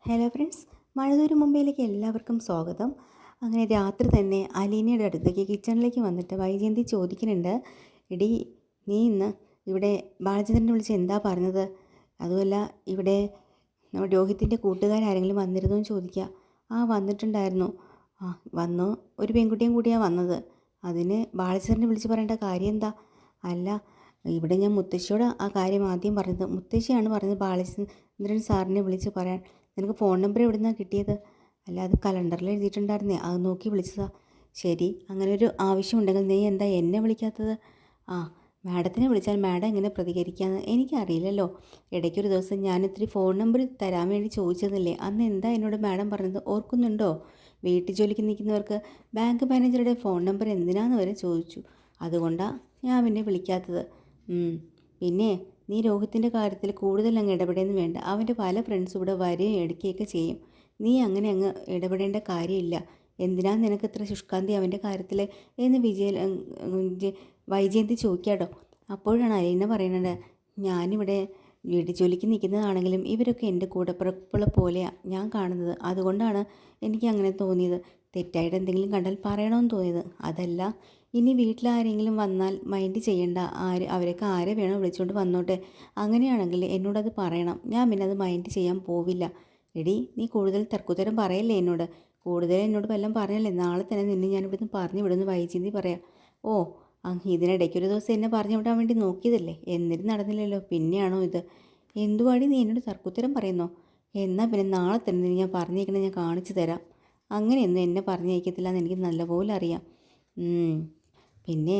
Hello friends, മഴതൂര് മുംബൈയിലേക്ക് എല്ലാവർക്കും സ്വാഗതം. അങ്ങനെ രാത്രി തന്നെ അലീനയുടെ അടുത്തേക്ക് കിച്ചണിലേക്ക് വന്നിട്ട് വൈജയന്തി ചോദിക്കുന്നുണ്ട്, എടി നീ ഇന്ന് ഇവിടെ ബാലചന്ദ്രനെ വിളിച്ച് എന്താ പറഞ്ഞത്? അതുമല്ല ഇവിടെ നമ്മുടെ രോഹിത്തിൻ്റെ കൂട്ടുകാരാരെങ്കിലും വന്നിരുന്നു എന്ന് ചോദിക്കുക. ആ വന്നിട്ടുണ്ടായിരുന്നു. ആ വന്നു, ഒരു പെൺകുട്ടിയും കൂടിയാണ് വന്നത്. അതിന് ബാലചന്ദ്രനെ വിളിച്ച് പറയേണ്ട കാര്യം എന്താ? അല്ല, ഇവിടെ ഞാൻ മുത്തശ്ശിയോട് ആ കാര്യം ആദ്യം പറഞ്ഞത്. മുത്തശ്ശിയാണ് പറഞ്ഞത് ബാലചന്ദ്രൻ സാറിനെ വിളിച്ച് പറയാൻ. നിനക്ക് ഫോൺ നമ്പർ എവിടെ നിന്നാണ് കിട്ടിയത്? അല്ല, അത് കലണ്ടറിൽ എഴുതിയിട്ടുണ്ടായിരുന്നേ, അത് നോക്കി വിളിച്ചതാ. ശരി, അങ്ങനെ ഒരു ആവശ്യമുണ്ടെങ്കിൽ നീ എന്താ എന്നെ വിളിക്കാത്തത്? ആ, മാഡത്തിനെ വിളിച്ചാൽ മാഡം എങ്ങനെ പ്രതികരിക്കാമെന്ന് എനിക്കറിയില്ലല്ലോ. ഇടയ്ക്കൊരു ദിവസം ഞാൻ ഇത്തിരി ഫോൺ നമ്പർ തരാൻ വേണ്ടി ചോദിച്ചതല്ലേ, അന്ന് എന്താ എന്നോട് മാഡം പറഞ്ഞത് ഓർക്കുന്നുണ്ടോ? വീട്ടു ജോലിക്ക് നിൽക്കുന്നവർക്ക് ബാങ്ക് മാനേജറുടെ ഫോൺ നമ്പർ എന്തിനാന്ന് വരെ ചോദിച്ചു. അതുകൊണ്ടാണ് ഞാൻ പിന്നെ വിളിക്കാത്തത്. പിന്നെ നീ രോഹിത്തിൻ്റെ കാര്യത്തിൽ കൂടുതൽ അങ്ങ് ഇടപെടുന്നു വേണ്ട. അവൻ്റെ പല ഫ്രണ്ട്സും ഇവിടെ വരികയും എടുക്കുകയൊക്കെ ചെയ്യും. നീ അങ്ങനെ അങ്ങ് ഇടപെടേണ്ട കാര്യമില്ല. എന്തിനാ നിനക്ക് ഇത്ര ശുഷ്കാന്തി അവൻ്റെ കാര്യത്തിൽ എന്ന് വൈജയന്തി ചോദിക്കാട്ടോ. അപ്പോഴാണ് അലീന പറയുന്നത്, ഞാനിവിടെ വീട്ടു ജോലിക്ക് നിൽക്കുന്നതാണെങ്കിലും ഇവരൊക്കെ എൻ്റെ കൂടപ്പിറപ്പുള്ള പോലെയാണ് ഞാൻ കാണുന്നത്. അതുകൊണ്ടാണ് എനിക്ക് അങ്ങനെ തോന്നിയത്. തെറ്റായിട്ട് എന്തെങ്കിലും കണ്ടാൽ പറയണമെന്ന് തോന്നിയത്. അതല്ല, ഇനി വീട്ടിലാരെങ്കിലും വന്നാൽ മൈൻഡ് ചെയ്യണ്ട. അവരൊക്കെ ആരെ വേണോ വിളിച്ചുകൊണ്ട് വന്നോട്ടെ. അങ്ങനെയാണെങ്കിൽ എന്നോടത് പറയണം. ഞാൻ പിന്നെ അത് മൈൻഡ് ചെയ്യാൻ പോവില്ല. എടി, നീ കൂടുതൽ തർക്കുത്തരം പറയല്ലേ എന്നോട്. കൂടുതൽ എന്നോട് വല്ലതും പറഞ്ഞല്ലേ നാളെ തന്നെ നിന്നെ ഞാൻ ഇവിടുന്ന് പറഞ്ഞു വിടുന്നു വൈജയന്തി പറയാം. ഓ, ഇതിനിടയ്ക്ക് ഒരു ദിവസം എന്നെ പറഞ്ഞു വിടാൻ വേണ്ടി നോക്കിയതല്ലേ, എന്നിട്ട് നടന്നില്ലല്ലോ. പിന്നെയാണോ ഇത്? എന്തുവാടി നീ എന്നോട് തർക്കുത്തരം പറയുന്നോ? എന്നാൽ പിന്നെ നാളെ തന്നെ ഞാൻ പറഞ്ഞേക്കണേ, ഞാൻ കാണിച്ചു തരാം. അങ്ങനെയൊന്നും എന്നെ പറഞ്ഞയക്കത്തില്ല എന്ന് എനിക്ക് നല്ലപോലെ അറിയാം. പിന്നെ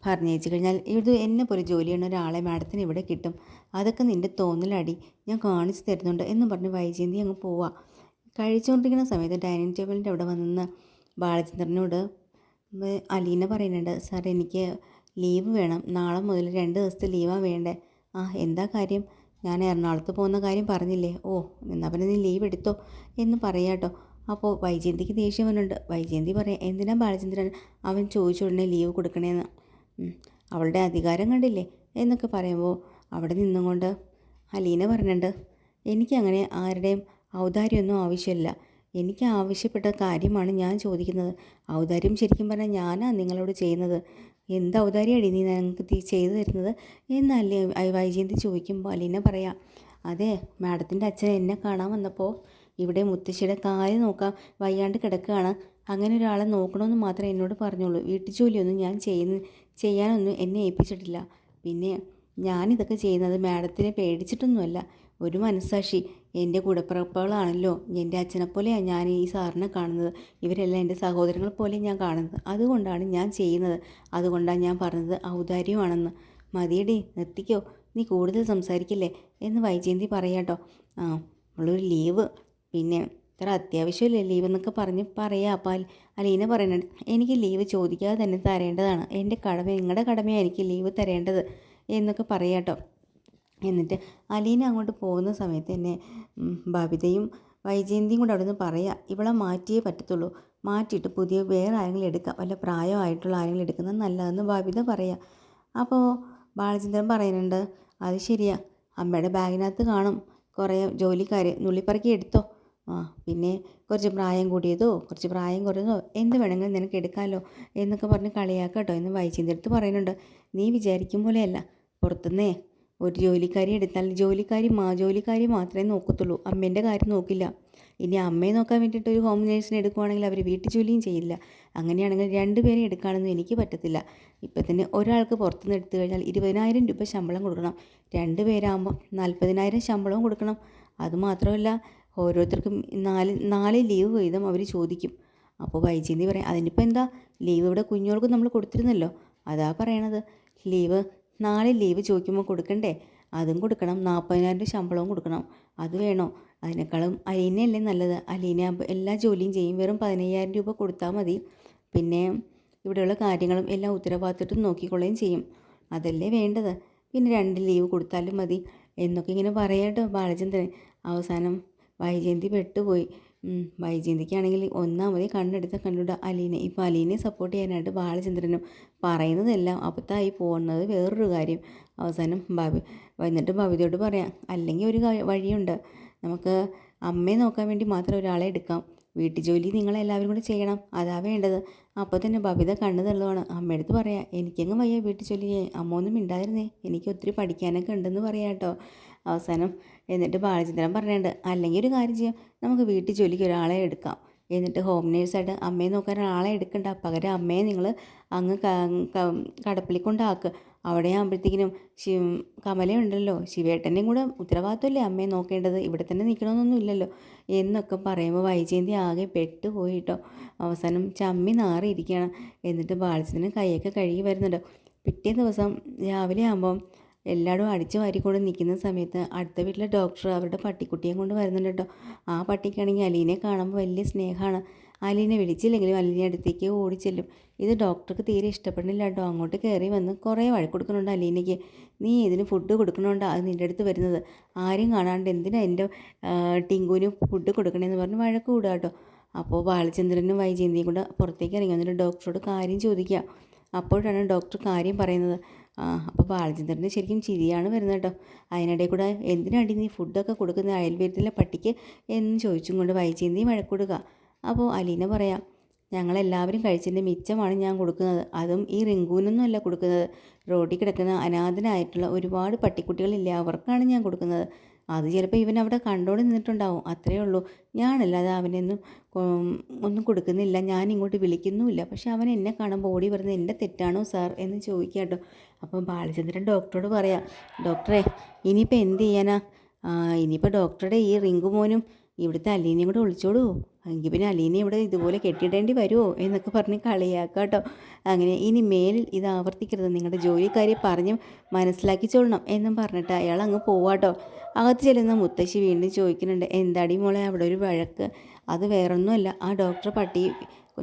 പറഞ്ഞയച്ചു കഴിഞ്ഞാൽ ഇത് എന്നെ പോലെ ജോലി ചെയ്യുന്ന ഒരാളെ മാഡത്തിന് ഇവിടെ കിട്ടും. അതൊക്കെ നിൻ്റെ തോന്നലടി, ഞാൻ കാണിച്ചു തരുന്നുണ്ട് എന്ന് പറഞ്ഞ് വൈജയന്തി അങ്ങ് പോവാം. കഴിച്ചുകൊണ്ടിരിക്കുന്ന സമയത്ത് ഡൈനിങ് ടേബിളിൻ്റെ അവിടെ വന്ന് ബാലചന്ദ്രനോട് അലീന പറയുന്നുണ്ട്, സാർ എനിക്ക് ലീവ് വേണം. നാളെ മുതൽ 2 ദിവസത്തെ ലീവാണ് വേണ്ടേ. ആ, എന്താ കാര്യം? ഞാൻ എറണാകുളത്ത് പോകുന്ന കാര്യം പറഞ്ഞില്ലേ? ഓ, എന്നാൽ പിന്നെ നീ ലീവ് എടുത്തോ എന്ന് പറയാട്ടോ. അപ്പോൾ വൈജയന്തിക്ക് ദേഷ്യം വന്നുണ്ട്. വൈജയന്തി പറയാം, എന്തിനാ ബാലചന്ദ്രൻ അവൻ ചോദിച്ച ഉടനെ ലീവ് കൊടുക്കണേന്ന്? അവളുടെ അധികാരം കണ്ടില്ലേ എന്നൊക്കെ പറയുമ്പോൾ അവിടെ നിന്നും കൊണ്ട് അലീന പറഞ്ഞിട്ടുണ്ട്, എനിക്കങ്ങനെ ആരുടെയും ഔദാര്യമൊന്നും ആവശ്യമില്ല. എനിക്ക് ആവശ്യപ്പെട്ട കാര്യമാണ് ഞാൻ ചോദിക്കുന്നത്. ഔദാര്യം ശരിക്കും പറഞ്ഞാൽ ഞാനാണ് നിങ്ങളോട് ചെയ്യുന്നത്. എന്ത് ഔദാര്യമാണ് നീ ഞങ്ങൾക്ക് ചെയ്തു തരുന്നത് എന്നല്ലേ വൈജയന്തി ചോദിക്കുമ്പോൾ അലീന പറയാം, അതെ, മാഡത്തിൻ്റെ അച്ഛൻ എന്നെ കാണാൻ വന്നപ്പോൾ ഇവിടെ മുത്തശ്ശിയുടെ കാര്യം നോക്കാൻ വയ്യാണ്ട് കിടക്കുകയാണ്. അങ്ങനെ ഒരാളെ നോക്കണമെന്ന് മാത്രമേ എന്നോട് പറഞ്ഞുള്ളൂ. വീട്ടു ജോലിയൊന്നും ഞാൻ ചെയ്യാനൊന്നും എന്നെ ഏൽപ്പിച്ചിട്ടില്ല. പിന്നെ ഞാനിതൊക്കെ ചെയ്യുന്നത് മാഡത്തിനെ പേടിച്ചിട്ടൊന്നുമല്ല. ഒരു മനസ്സാക്ഷി, എൻ്റെ കൂടപ്പിറപ്പുകളാണല്ലോ. എൻ്റെ അച്ഛനെപ്പോലെയാണ് ഞാൻ ഈ സാറിനെ കാണുന്നത്. ഇവരെല്ലാം എൻ്റെ സഹോദരങ്ങൾ പോലെ ഞാൻ കാണുന്നത്. അതുകൊണ്ടാണ് ഞാൻ ചെയ്യുന്നത്. അതുകൊണ്ടാണ് ഞാൻ പറഞ്ഞത് ഔദാര്യമാണെന്ന്. മതിയടി, നിർത്തിക്കോ, നീ കൂടുതൽ സംസാരിക്കില്ലേ എന്ന് വൈജയന്തി പറയാട്ടോ. ഉള്ളൊരു ലീവ്, പിന്നെ ഇത്ര അത്യാവശ്യമല്ലേ ലീവ് എന്നൊക്കെ പറഞ്ഞ് പറയാം. അപ്പോൾ അലീന പറയുന്നുണ്ട്, എനിക്ക് ലീവ് ചോദിക്കാതെ തന്നെ തരേണ്ടതാണ്. എൻ്റെ കടമ, നിങ്ങളുടെ കടമയാണ് എനിക്ക് ലീവ് തരേണ്ടത് എന്നൊക്കെ പറയാട്ടോ. എന്നിട്ട് അലീന അങ്ങോട്ട് പോകുന്ന സമയത്ത് തന്നെ ബബിതയും വൈജയന്തിയും കൂടെ അവിടെ നിന്ന് പറയാം, ഇവളെ മാറ്റിയേ പറ്റത്തുള്ളൂ. മാറ്റിയിട്ട് പുതിയ വേറെ ആരെങ്കിലും എടുക്കാം, വല്ല പ്രായമായിട്ടുള്ള ആരെങ്കിലും എടുക്കുന്നത് നല്ലതെന്ന് ബബിത പറയാം. അപ്പോൾ ബാലചന്ദ്രൻ പറയുന്നുണ്ട്, അത് ശരിയാ, അമ്മയുടെ ബാഗിനകത്ത് കാണും കുറേ ജോലിക്കാർ, നുള്ളിപ്പറക്കി എടുത്തോ. പിന്നെ കുറച്ച് പ്രായം കൂടിയതോ കുറച്ച് പ്രായം കുറഞ്ഞതോ എന്ത് വേണമെങ്കിലും നിനക്ക് എടുക്കാമല്ലോ എന്നൊക്കെ പറഞ്ഞ് കളിയാക്കട്ടോ എന്ന് വൈജയന്തി അടുത്ത് പറയുന്നുണ്ട്. നീ വിചാരിക്കും പോലെയല്ല, പുറത്തുനിന്നേ ഒരു ജോലിക്കാരി എടുത്താൽ ജോലിക്കാരി മാത്രമേ നോക്കത്തുള്ളൂ, അമ്മേൻ്റെ കാര്യം നോക്കില്ല. ഇനി അമ്മയെ നോക്കാൻ വേണ്ടിയിട്ട് ഒരു ഹോം നേഴ്സിനെ എടുക്കുവാണെങ്കിൽ അവർ വീട്ടു ജോലിയും ചെയ്യില്ല. അങ്ങനെയാണെങ്കിൽ 2 പേരെ എടുക്കാനൊന്നും എനിക്ക് പറ്റത്തില്ല. ഇപ്പം തന്നെ ഒരാൾക്ക് പുറത്തുനിന്ന് എടുത്തു കഴിഞ്ഞാൽ 20,000 രൂപ ശമ്പളം കൊടുക്കണം. 2 പേരാകുമ്പോൾ 40,000 ശമ്പളവും കൊടുക്കണം. അതുമാത്രമല്ല, ഓരോരുത്തർക്കും 4 ലീവ് വീതം അവർ ചോദിക്കും. അപ്പോൾ വൈജയന്തി പറയാം, അതിനിപ്പോൾ എന്താ, ലീവ് ഇവിടെ കുഞ്ഞുങ്ങൾക്ക് നമ്മൾ കൊടുത്തിരുന്നല്ലോ, അതാ പറയണത്. ലീവ് 4 ലീവ് ചോദിക്കുമ്പോൾ കൊടുക്കണ്ടേ? അതും കൊടുക്കണം. 40,000 ശമ്പളവും കൊടുക്കണം. അത് വേണോ? അതിനേക്കാളും അലീനയല്ലേ നല്ലത്. അലീന എല്ലാ ജോലിയും ചെയ്യും, വെറും 15,000 രൂപ കൊടുത്താൽ മതി. പിന്നെ ഇവിടെയുള്ള കാര്യങ്ങളും എല്ലാ ഉത്തരവാദിത്വം നോക്കിക്കൊള്ളുകയും ചെയ്യും. അതല്ലേ വേണ്ടത്. പിന്നെ 2 ലീവ് കൊടുത്താലും മതി എന്നൊക്കെ ഇങ്ങനെ പറയാട്ടോ ബാലചന്ദ്രൻ. അവസാനം വൈജയന്തി പെട്ടുപോയി. വൈജയന്തിക്കാണെങ്കിൽ ഒന്നാമത് കണ്ടുകൂട അലീനെ. ഇപ്പോൾ അലീനയെ സപ്പോർട്ട് ചെയ്യാനായിട്ട് ബാലചന്ദ്രനും പറയുന്നതെല്ലാം അബദ്ധമായി പോകുന്നത് വേറൊരു കാര്യം. അവസാനം എന്നിട്ട് ബബിതയോട് പറയാം, അല്ലെങ്കിൽ ഒരു വഴിയുണ്ട്, നമുക്ക് അമ്മയെ നോക്കാൻ വേണ്ടി മാത്രം ഒരാളെ എടുക്കാം. വീട്ടുജോലി നിങ്ങളെല്ലാവരും കൂടെ ചെയ്യണം, അതാ വേണ്ടത്. അപ്പോൾ തന്നെ ബബിത കണ്ണു തള്ളുവാണ്. അമ്മയടുത്ത് പറയാം, എനിക്കങ്ങ് വയ്യ വീട്ടുജോലി ചെയ്യാൻ, അമ്മ ഒന്നും മിണ്ടായിരുന്നേ, എനിക്ക് ഒത്തിരി പഠിക്കാനൊക്കെ ഉണ്ടെന്ന് പറയാം കേട്ടോ. അവസാനം എന്നിട്ട് ബാലചന്ദ്രൻ പറഞ്ഞിട്ടുണ്ട്, അല്ലെങ്കിൽ ഒരു കാര്യം ചെയ്യാം, നമുക്ക് വീട്ടുജോലിക്ക് ഒരാളെ എടുക്കാം. എന്നിട്ട് ഹോം നേഴ്സായിട്ട് അമ്മയെ നോക്കാൻ ഒരാളെ എടുക്കണ്ട, പകരം അമ്മയെ നിങ്ങൾ അങ്ങ് കടപ്പിൽ കൊണ്ടാക്കുക. അവിടെ ആകുമ്പോഴത്തേക്കിനും കമലയുണ്ടല്ലോ, ശിവേട്ടൻ്റെയും കൂടെ ഉത്തരവാദിത്വമല്ലേ അമ്മയെ നോക്കേണ്ടത്, ഇവിടെ തന്നെ നിൽക്കണമെന്നൊന്നും ഇല്ലല്ലോ എന്നൊക്കെ പറയുമ്പോൾ വൈജയന്തി ആകെ പെട്ടുപോയി കേട്ടോ. അവസാനം ചമ്മി നാറിയിരിക്കുകയാണ്. എന്നിട്ട് ബാലചന്ദ്രൻ കൈയൊക്കെ കഴുകി വരുന്നുണ്ട്. പിറ്റേ ദിവസം രാവിലെ ആകുമ്പം എല്ലായിടും അടിച്ചു വാരിക്കൊണ്ട് നിൽക്കുന്ന സമയത്ത് അടുത്ത വീട്ടിലെ ഡോക്ടർ അവരുടെ പട്ടിക്കുട്ടിയെ കൊണ്ട് വരുന്നുണ്ട് കേട്ടോ. ആ പട്ടിക്കാണെങ്കിൽ അലീനെ കാണുമ്പോൾ വലിയ സ്നേഹമാണ്. അലീനെ വിളിച്ചില്ലെങ്കിലും അലീനെ അടുത്തേക്ക് ഓടിച്ചെല്ലും. ഇത് ഡോക്ടർക്ക് തീരെ ഇഷ്ടപ്പെടുന്നില്ല കേട്ടോ. അങ്ങോട്ട് കയറി വന്ന് കുറേ വഴക്ക് കൊടുക്കുന്നുണ്ട് അലീനയ്ക്ക്. നീ ഇതിന് ഫുഡ് കൊടുക്കണോണ്ടോ അത് നിൻ്റെ അടുത്ത് വരുന്നത്, ആരും കാണാണ്ട് എന്തിനാ എൻ്റെ ടിങ്കുവിന് ഫുഡ് കൊടുക്കണമെന്ന് പറഞ്ഞ് വഴക്ക് കൂടുക കേട്ടോ. അപ്പോൾ ബാലചന്ദ്രനും വൈജയന്തിയും കൂടെ പുറത്തേക്ക് ഇറങ്ങി വന്നിട്ട് ഡോക്ടറോട് കാര്യം ചോദിക്കുക. അപ്പോഴാണ് ഡോക്ടർ കാര്യം പറയുന്നത്. അപ്പോൾ ബാലചന്ദ്രന് ശരിക്കും ചിരിയാണ് വരുന്നത് കേട്ടോ. അതിനിടയിൽ കൂടെ എന്തിനാടി നീ ഫുഡൊക്കെ കൊടുക്കുന്നത് അയൽവീട്ടിലെ പട്ടിക്ക് എന്ന് ചോദിച്ചും കൊണ്ട് വൈജയന്തി വഴക്കൊടുക്കുക. അപ്പോൾ അലീന പറയാം, ഞങ്ങളെല്ലാവരും കഴിച്ചതിൻ്റെ മിച്ചമാണ് ഞാൻ കൊടുക്കുന്നത്, അതും ഈ റിങ്കുവിനൊന്നും അല്ല കൊടുക്കുന്നത്, റോഡിൽ കിടക്കുന്ന അനാഥനായിട്ടുള്ള ഒരുപാട് പട്ടിക്കുട്ടികളില്ലേ അവർക്കാണ് ഞാൻ കൊടുക്കുന്നത്. അത് ചിലപ്പോൾ ഇവൻ അവിടെ കണ്ടോണ്ട് നിന്നിട്ടുണ്ടാവും, അത്രയേ ഉള്ളൂ. ഞാനല്ലാതെ അവനൊന്നും ഒന്നും കൊടുക്കുന്നില്ല, ഞാൻ ഇങ്ങോട്ട് വിളിക്കുന്നുമില്ല. പക്ഷെ അവൻ എന്നെ കാണുമ്പോൾ ഓടി വരുന്നത് എൻ്റെ തെറ്റാണോ സാർ എന്ന് ചോദിക്കാം കേട്ടോ. അപ്പം ബാലചന്ദ്രൻ ഡോക്ടറോട് പറയാം, ഡോക്ടറെ ഇനിയിപ്പോൾ എന്ത് ചെയ്യാനാ, ഇനിയിപ്പോൾ ഡോക്ടറുടെ ഈ റിങ്കു മോനും ഇവിടുത്തെ അലീനയും കൂടെ ഒളിച്ചോളൂ, എങ്കിൽ പിന്നെ അലീനെ ഇവിടെ ഇതുപോലെ കെട്ടിയിടേണ്ടി വരുമോ എന്നൊക്കെ പറഞ്ഞ് കളിയാക്കാം കേട്ടോ. അങ്ങനെ ഇനി മേലിൽ ഇത് ആവർത്തിക്കരുത്, നിങ്ങളുടെ ജോലിക്കാരെ പറഞ്ഞ് മനസ്സിലാക്കിച്ചോളണം എന്നും പറഞ്ഞിട്ട് അയാൾ അങ്ങ് പോവാട്ടോ. അകത്ത് ചെല്ലുന്ന മുത്തശ്ശി വീണ്ടും ചോദിക്കുന്നുണ്ട്, എന്താടി മോളെ അവിടെ ഒരു വഴക്ക്? അത് വേറൊന്നുമല്ല, ആ ഡോക്ടർ പട്ടി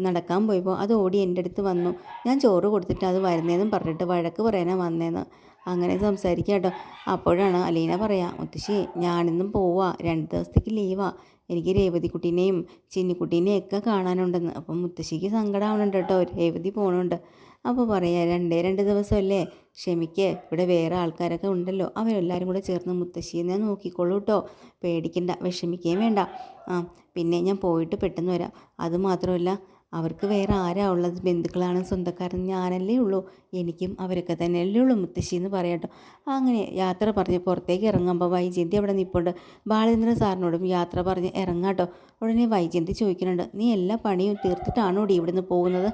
നടക്കാൻ പോയപ്പോൾ അത് ഓടി എൻ്റെ അടുത്ത് വന്നു, ഞാൻ ചോറ് കൊടുത്തിട്ട് അത് വരുന്നതെന്നും പറഞ്ഞിട്ട് വഴക്ക് പറയാനാണ് വന്നതെന്ന് അങ്ങനെ സംസാരിക്കുക കേട്ടോ. അപ്പോഴാണ് അലീന പറയാം, മുത്തശ്ശി ഞാനിന്നും പോവാ, 2 ദിവസത്തേക്ക് ലീവാ, എനിക്ക് രേവതിക്കുട്ടീനെയും ചിന്നിക്കുട്ടീനെയും ഒക്കെ കാണാനുണ്ടെന്ന്. അപ്പം മുത്തശ്ശിക്ക് സങ്കടമാവുന്നുണ്ട് കേട്ടോ, രേവതി പോകണുണ്ട്. അപ്പോൾ പറയാം, 2 ദിവസമല്ലേ, ക്ഷമിക്ക്, ഇവിടെ വേറെ ആൾക്കാരൊക്കെ ഉണ്ടല്ലോ, അവരെല്ലാവരും കൂടെ ചേർന്ന് മുത്തശ്ശിയെ നോക്കിക്കോളൂ കേട്ടോ, പേടിക്കണ്ട, വിഷമിക്കുകയും വേണ്ട. പിന്നെ ഞാൻ പോയിട്ട് പെട്ടെന്ന് വരാം. അതുമാത്രമല്ല, അവർക്ക് വേറെ ആരാ ഉള്ളത്, ബന്ധുക്കളാണ് സ്വന്തക്കാരെന്ന് ഞാനല്ലേ ഉള്ളൂ, എനിക്കും അവരൊക്കെ തന്നെയല്ലേ ഉള്ളൂ മുത്തശ്ശി എന്ന് പറയാട്ടോ. അങ്ങനെ യാത്ര പറഞ്ഞ് പുറത്തേക്ക് ഇറങ്ങുമ്പോൾ വൈജയന്തി അവിടെ നിൽപ്പുണ്ട്. ബാലചന്ദ്രൻ സാറിനോടും യാത്ര പറഞ്ഞ് ഇറങ്ങാട്ടോ. ഉടനെ വൈജയന്തി ചോദിക്കുന്നുണ്ട്, നീ എല്ലാ പണിയും തീർത്തിട്ടാണോ ഇവിടുന്ന് പോകുന്നത്?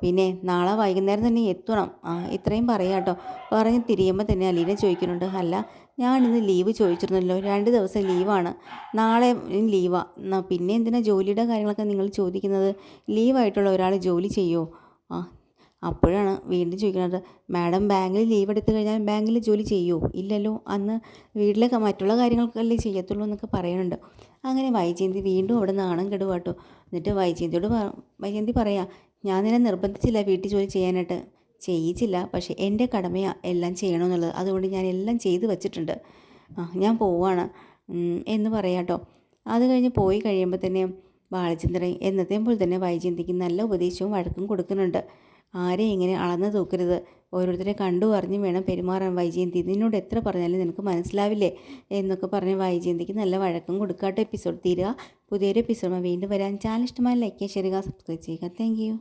പിന്നെ നാളെ വൈകുന്നേരം തന്നെ എത്തണം, ഇത്രയും പറയാട്ടോ. പറഞ്ഞ് തിരിയുമ്പോൾ തന്നെ അലീന ചോദിക്കുന്നുണ്ട്, അല്ല ഞാനിന്ന് ലീവ് ചോദിച്ചിരുന്നല്ലോ, 2 ദിവസം ലീവാണ്, നാളെ ലീവാ, പിന്നെ എന്തിനാ ജോലിയുടെ കാര്യങ്ങളൊക്കെ നിങ്ങൾ ചോദിക്കുന്നത്? ലീവായിട്ടുള്ള ഒരാൾ ജോലി ചെയ്യുമോ? അപ്പോഴാണ് വീണ്ടും ചോദിക്കുന്നത്, മാഡം ബാങ്കിൽ ലീവ് എടുത്തു കഴിഞ്ഞാൽ ബാങ്കിൽ ജോലി ചെയ്യുമോ? ഇല്ലല്ലോ, അന്ന് വീട്ടിലെ മറ്റുള്ള കാര്യങ്ങൾക്കല്ലേ ചെയ്യത്തുള്ളൂ എന്നൊക്കെ പറയുന്നുണ്ട്. അങ്ങനെ വൈജയന്തി വീണ്ടും അവിടെ നാണം കെടുവാട്ടോ. എന്നിട്ട് വൈജയന്തി പറയാം, ഞാൻ നിന്നെ നിർബന്ധിച്ചില്ല വീട്ടിൽ ജോലി ചെയ്യാനായിട്ട്, ചെയ്യിച്ചില്ല, പക്ഷേ എൻ്റെ കടമയാണ് എല്ലാം ചെയ്യണമെന്നുള്ളത്, അതുകൊണ്ട് ഞാൻ എല്ലാം ചെയ്തു വച്ചിട്ടുണ്ട്, ഞാൻ പോവാണ് എന്ന് പറയാട്ടോ. അത് കഴിഞ്ഞ് പോയി കഴിയുമ്പോൾ തന്നെ ബാലചന്ദ്രൻ എന്നത്തെയും പോലെ തന്നെ വൈജയന്തിക്ക് നല്ല ഉപദേശവും വഴക്കും കൊടുക്കുന്നുണ്ട്. ആരെയും ഇങ്ങനെ അളന്ന് തൂക്കരുത്, ഓരോരുത്തരെ കണ്ടു അറിഞ്ഞും വേണം പെരുമാറാൻ വൈജയന്തി, നിന്നോട് എത്ര പറഞ്ഞാലും നിനക്ക് മനസ്സിലാവില്ലേ എന്നൊക്കെ പറഞ്ഞ് വൈജയന്തിക്ക് നല്ല വഴക്കും കൊടുക്കാട്ടോ. എപ്പിസോഡ് തീരുക. പുതിയൊരു എപ്പിസോഡ് വീണ്ടും വരാൻ. ചാനൽ ഇഷ്ടമായി ലൈക്ക് ചെയ്യുക, ഷെയർ ചെയ്യുക, സബ്സ്ക്രൈബ് ചെയ്യുക. Thank you.